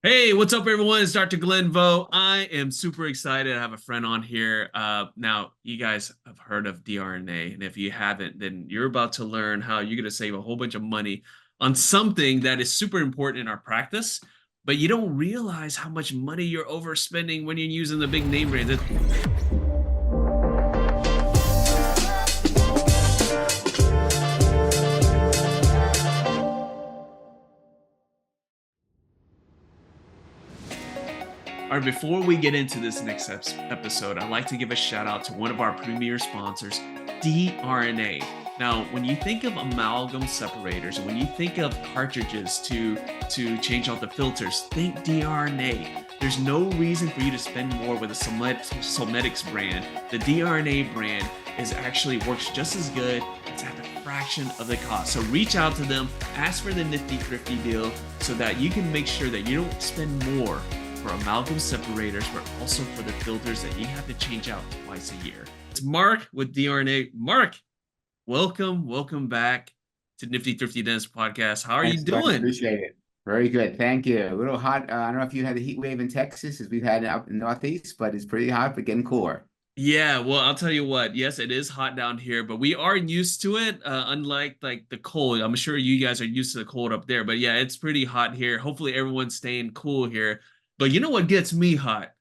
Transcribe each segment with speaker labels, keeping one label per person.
Speaker 1: Hey, what's up, everyone? It's Dr. Glenn Vo. I am super excited to have a friend on here. Now, you guys have heard of DRNA, and if you haven't, then you're about to learn how you're going to save a whole bunch of money on something that is super important in our practice, but you don't realize how much money you're overspending when you're using the big name brands. All right, before we get into this next episode, I'd like to give a shout out to one of our premier sponsors, DRNA. Now, when you think of amalgam separators, and when you think of cartridges to change out the filters, think DRNA. There's no reason for you to spend more with a Solmetics brand. The DRNA brand actually works just as good. It's at a fraction of the cost. So reach out to them, ask for the Nifty Thrifty deal so that you can make sure that you don't spend more for amalgam separators, but also for the filters that you have to change out twice a year. It's Mark with DRNA. Mark, welcome back to Nifty Thrifty Dentist Podcast. How are you doing?
Speaker 2: Appreciate it. Very good. Thank you. A little hot. I don't know if you had the heat wave in Texas as we've had up in the Northeast, but it's pretty hot, but getting cooler.
Speaker 1: Yeah, well, I'll tell you what. Yes, it is hot down here, but we are used to it. Unlike like the cold, I'm sure you guys are used to the cold up there. But yeah, it's pretty hot here. Hopefully, everyone's staying cool here. But you know what gets me hot,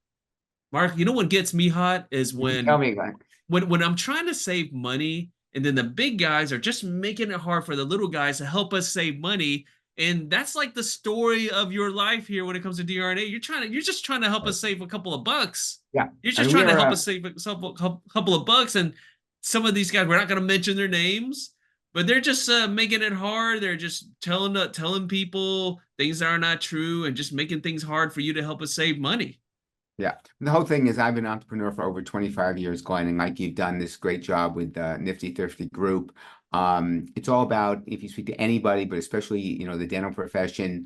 Speaker 1: Mark? You know what gets me hot is
Speaker 2: Tell me, Glenn.
Speaker 1: when I'm trying to save money, and then the big guys are just making it hard for the little guys to help us save money. And that's like the story of your life here when it comes to DRNA. You're just trying to help us save a couple of bucks.
Speaker 2: Yeah.
Speaker 1: You're
Speaker 2: I
Speaker 1: just
Speaker 2: mean,
Speaker 1: trying to help us save a couple of bucks. And some of these guys, we're not going to mention their names, but they're just making it hard. They're just telling people things that are not true and just making things hard for you to help us save money.
Speaker 2: Yeah. The whole thing is I've been an entrepreneur for over 25 years, Glenn, and like you've done this great job with Nifty Thrifty Group. It's all about, if you speak to anybody, but especially, the dental profession,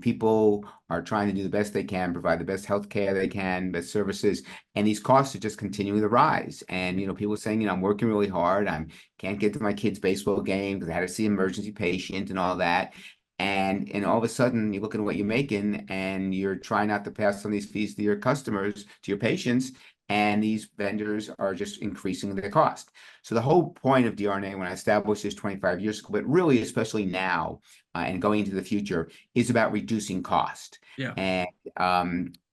Speaker 2: people are trying to do the best they can, provide the best health care they can, best services, and these costs are just continuing to rise. And, people are saying, I'm working really hard. I can't get to my kid's baseball game because I had to see an emergency patient and all that. And all of a sudden, you're looking at what you're making, and you're trying not to pass on these fees to your customers, to your patients, and these vendors are just increasing their cost. So the whole point of DRNA, when I established this 25 years ago, but really, especially now and going into the future, is about reducing cost.
Speaker 1: Yeah.
Speaker 2: And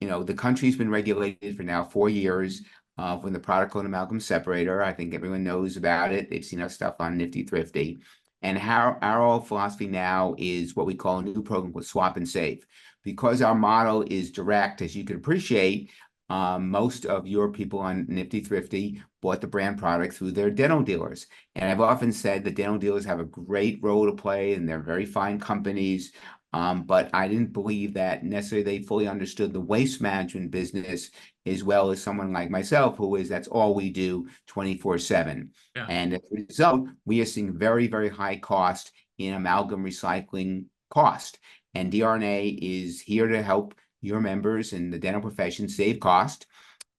Speaker 2: the country's been regulated for now 4 years. When the product called amalgam separator, I think everyone knows about it. They've seen our stuff on Nifty Thrifty. And our whole philosophy now is what we call a new program called Swap and Save. Because our model is direct, as you can appreciate, most of your people on Nifty Thrifty bought the brand product through their dental dealers. And I've often said that dental dealers have a great role to play, and they're very fine companies. But I didn't believe that necessarily they fully understood the waste management business as well as someone like myself, that's all we do 24/7.
Speaker 1: Yeah.
Speaker 2: And as a result, we are seeing very, very high cost in amalgam recycling cost. And DRNA is here to help your members in the dental profession save cost.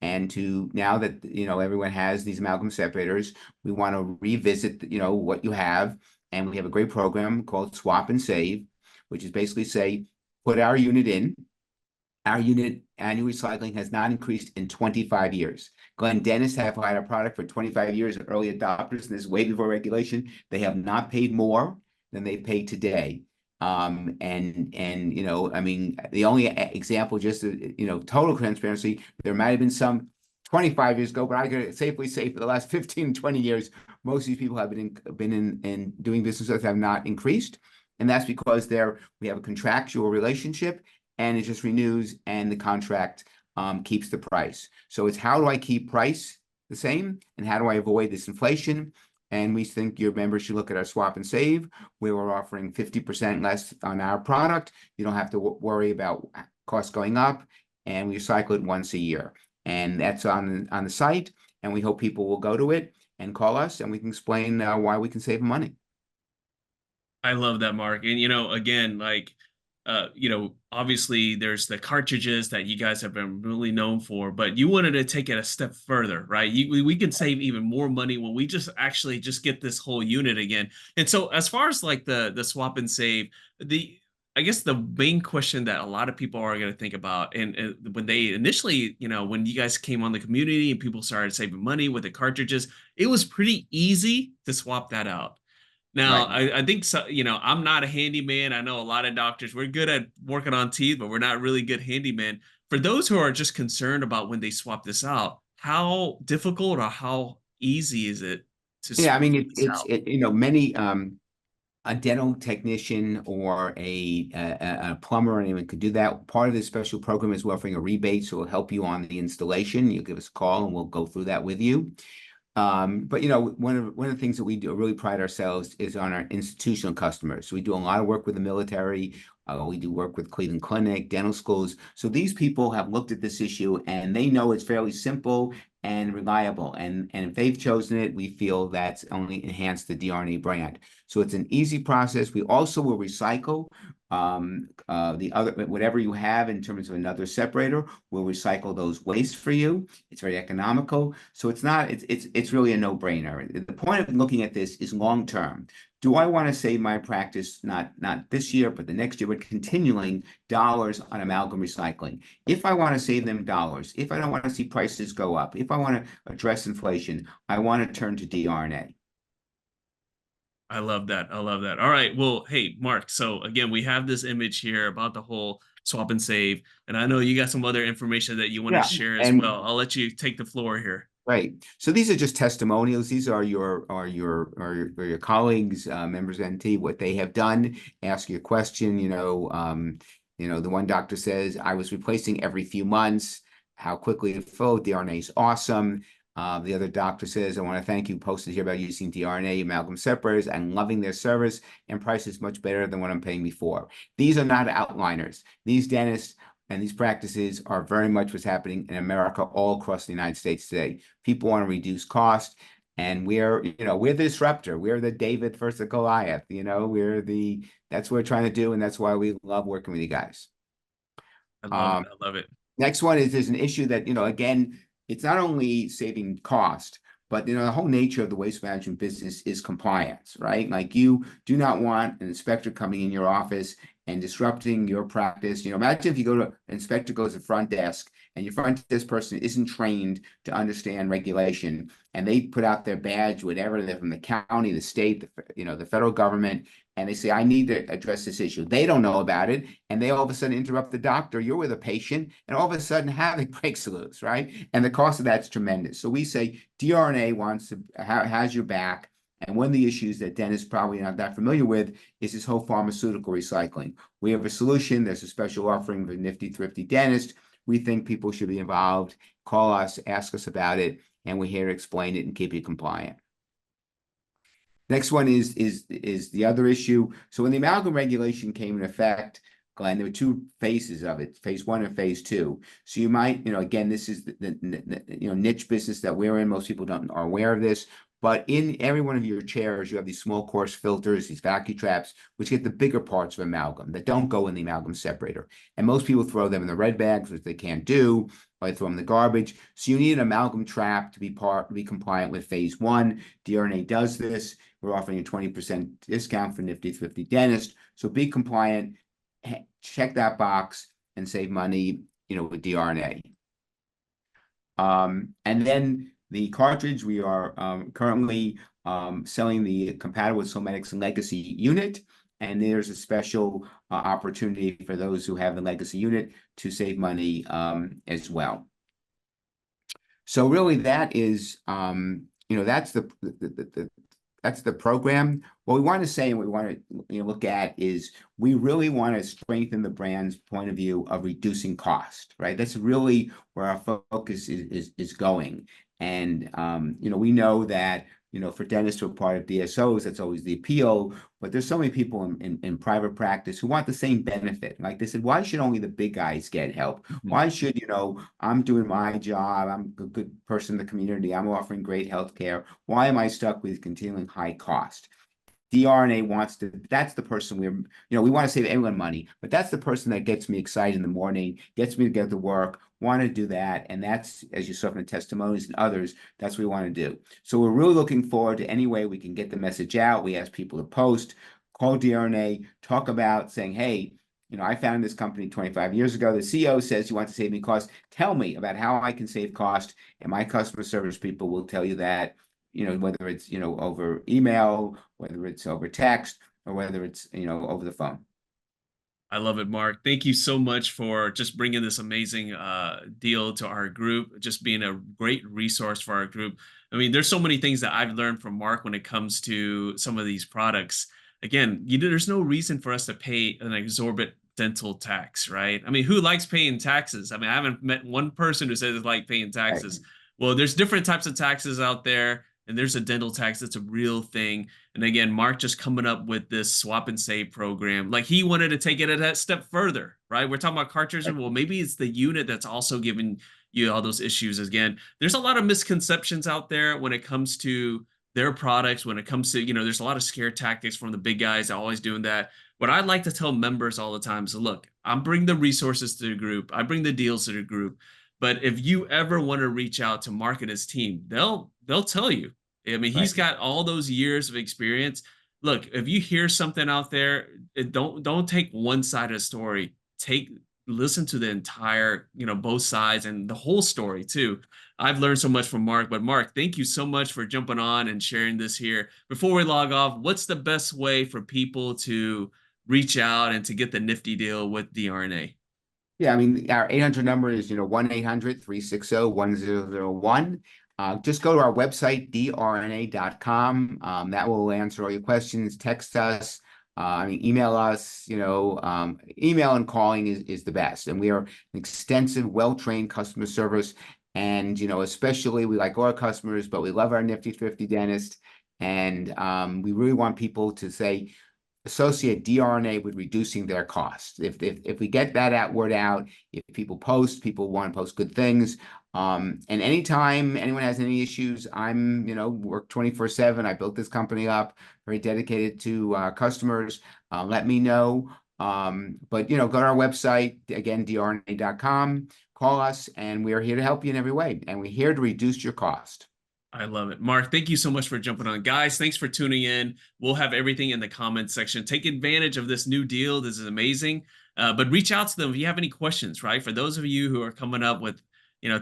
Speaker 2: And now that, everyone has these amalgam separators, we want to revisit, what you have. And we have a great program called Swap and Save, which is basically say, put our unit in. Our unit annual recycling has not increased in 25 years. Glenn, dentists have had our product for 25 years, early adopters, and this is way before regulation. They have not paid more than they pay today. The only example, just total transparency, there might have been some 25 years ago, but I could safely say for the last 15, 20 years, most of these people have been in doing business that have not increased. And that's because we have a contractual relationship, and it just renews, and the contract keeps the price. So it's, how do I keep price the same, and how do I avoid this inflation? And we think your members should look at our Swap and Save, where we're offering 50% less on our product. You don't have to worry about costs going up, and we cycle it once a year. And that's on the site, and we hope people will go to it and call us, and we can explain why we can save money.
Speaker 1: I love that, Mark. And, again, obviously there's the cartridges that you guys have been really known for, but you wanted to take it a step further, right? We can save even more money when we just get this whole unit again. And so as far as like the swap and save, I guess the main question that a lot of people are going to think about, and when they initially, when you guys came on the community and people started saving money with the cartridges, it was pretty easy to swap that out. Now,
Speaker 2: Right.
Speaker 1: I think so, I'm not a handyman. I know a lot of doctors, we're good at working on teeth, but we're not really good handyman. For those who are just concerned about when they swap this out, how difficult or how easy is it to
Speaker 2: Yeah, I mean,
Speaker 1: swap this out?
Speaker 2: many a dental technician or a plumber or anyone could do that. Part of this special program is we're offering a rebate, so we'll help you on the installation. You give us a call and we'll go through that with you. But one of the things that we do really pride ourselves is on our institutional customers. So we do a lot of work with the military. We do work with Cleveland Clinic, dental schools. So these people have looked at this issue and they know it's fairly simple and reliable. And if they've chosen it, we feel that's only enhanced the DRNA brand. So it's an easy process. We also will recycle the other, whatever you have in terms of another separator, we'll recycle those waste for you. It's very economical. So it's really a no-brainer. The point of looking at this is long-term. Do I want to save my practice, not this year, but the next year, but continuing dollars on amalgam recycling? If I want to save them dollars, if I don't want to see prices go up, if I want to address inflation, I want to turn to DRNA.
Speaker 1: I love that. I love that. All right. Well, hey, Mark. So again, we have this image here about the whole swap and save. And I know you got some other information that you want to
Speaker 2: Yeah.
Speaker 1: share as
Speaker 2: And
Speaker 1: well. I'll let you take the floor here.
Speaker 2: right. So these are just testimonials. These are your colleagues, members of NT, what they have done. Ask your question. The one doctor says, I was replacing every few months. How quickly it flowed. DRNA is awesome. The other doctor says, I want to thank you. Posted here about using DRNA amalgam separators and loving their service, and price is much better than what I'm paying before. These are not outliners. These dentists and these practices are very much what's happening in America all across the United States today. People want to reduce cost, and we're the disruptor. We're the David versus Goliath. That's what we're trying to do, and that's why we love working with you guys.
Speaker 1: I love it.
Speaker 2: Um,
Speaker 1: I love it.
Speaker 2: Next one is there's an issue that, again, it's not only saving cost, but the whole nature of the waste management business is compliance, right? Like, you do not want an inspector coming in your office and disrupting your practice. Imagine if you go to an inspector goes to front desk and your front desk person isn't trained to understand regulation, and they put out their badge, whatever, they're from the county, the state, the federal government, and they say, I need to address this issue. They don't know about it, and they all of a sudden interrupt the doctor. You're with a patient, and all of a sudden havoc breaks loose, right? And the cost of that's tremendous. So we say DRNA has your back. And one of the issues that dentists probably not that familiar with is this whole pharmaceutical recycling. We have a solution. There's a special offering for Nifty Thrifty dentist. We think people should be involved. Call us, ask us about it, and we're here to explain it and keep you compliant. Next one is the other issue. So when the amalgam regulation came in effect, Glenn, there were two phases of it, phase one and phase two. So you might, again, this is the niche business that we're in. Most people are aware of this. But in every one of your chairs, you have these small course filters, these vacuum traps, which get the bigger parts of amalgam that don't go in the amalgam separator. And most people throw them in the red bags, which they can't do, or they throw them in the garbage. So you need an amalgam trap to be compliant with phase one. DRNA does this. We're offering a 20% discount for Nifty Thrifty Dentist. So be compliant, check that box, and save money, with DRNA. And then the cartridge, we are currently selling the compatible with Somatics Legacy unit. And there's a special opportunity for those who have the Legacy unit to save money as well. So really that is, that's the program. What we want to say and what we want to look at is we really want to strengthen the brand's point of view of reducing cost, right? That's really where our focus is going. And, we know that, for dentists who are part of DSOs, that's always the appeal. But there's so many people in private practice who want the same benefit. Like they said, why should only the big guys get help? Why should, I'm doing my job. I'm a good person in the community. I'm offering great health care. Why am I stuck with continuing high cost? DRNA that's the person we want to save everyone money, but that's the person that gets me excited in the morning, gets me to get to work, want to do that. And that's, as you saw from the testimonies and others, that's what we want to do. So we're really looking forward to any way we can get the message out. We ask people to post, call DRNA, talk about saying, hey, I founded this company 25 years ago. The CEO says you want to save me cost. Tell me about how I can save cost. And my customer service people will tell you that, whether it's, over email, whether it's over text, or whether it's, over the phone.
Speaker 1: I love it, Mark. Thank you so much for just bringing this amazing deal to our group, just being a great resource for our group. I mean, there's so many things that I've learned from Mark when it comes to some of these products. Again, there's no reason for us to pay an exorbitant dental tax, right? I mean, who likes paying taxes? I mean, I haven't met one person who says they like paying
Speaker 2: Right.
Speaker 1: taxes. Well, there's different types of taxes out there, and there's a dental tax that's a real thing. And again, Mark just coming up with this swap and save program. Like he wanted to take it a step further, right? We're talking about cartridges. Well, maybe it's the unit that's also giving you all those issues. Again, there's a lot of misconceptions out there when it comes to their products, when it comes to, there's a lot of scare tactics from the big guys always doing that. What I'd like to tell members all the time is, look, I'm bringing the resources to the group. I bring the deals to the group. But if you ever want to reach out to Mark and his team, they'll tell you. I mean, he's
Speaker 2: Right.
Speaker 1: got all those years of experience. Look, if you hear something out there, don't take one side of the story. Listen to the entire, both sides and the whole story too. I've learned so much from Mark, but Mark, thank you so much for jumping on and sharing this here. Before we log off, what's the best way for people to reach out and to get the Nifty deal with DRNA?
Speaker 2: Yeah, I mean, our 800 number is, 1-800-360-1001. Just go to our website, drna.com. That will answer all your questions. Text us. Email us. Email and calling is the best. And we are an extensive, well-trained customer service. And, especially we like all our customers, but we love our Nifty Thrifty dentist. And we really want people to associate DRNA with reducing their costs. If we get that word out, if people want to post good things. And anytime anyone has any issues, I'm, work 24/7. I built this company up, very dedicated to customers. Let me know. But, go to our website, again, drna.com, call us, and we are here to help you in every way. And we're here to reduce your cost.
Speaker 1: I love it. Mark, thank you so much for jumping on. Guys, thanks for tuning in. We'll have everything in the comments section. Take advantage of this new deal. This is amazing. But reach out to them if you have any questions, right? For those of you who are coming up with,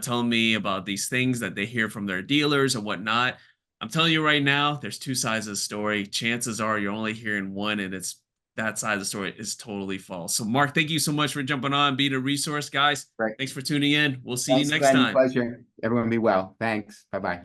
Speaker 1: telling me about these things that they hear from their dealers and whatnot. I'm telling you right now, there's two sides of the story. Chances are you're only hearing one, and it's that side of the story is totally false. So, Mark, thank you so much for jumping on, being a resource, guys.
Speaker 2: Right.
Speaker 1: Thanks for tuning in. We'll see
Speaker 2: Thanks,
Speaker 1: you next
Speaker 2: Glenn.
Speaker 1: time.
Speaker 2: Pleasure. Everyone be well. Thanks. Bye-bye.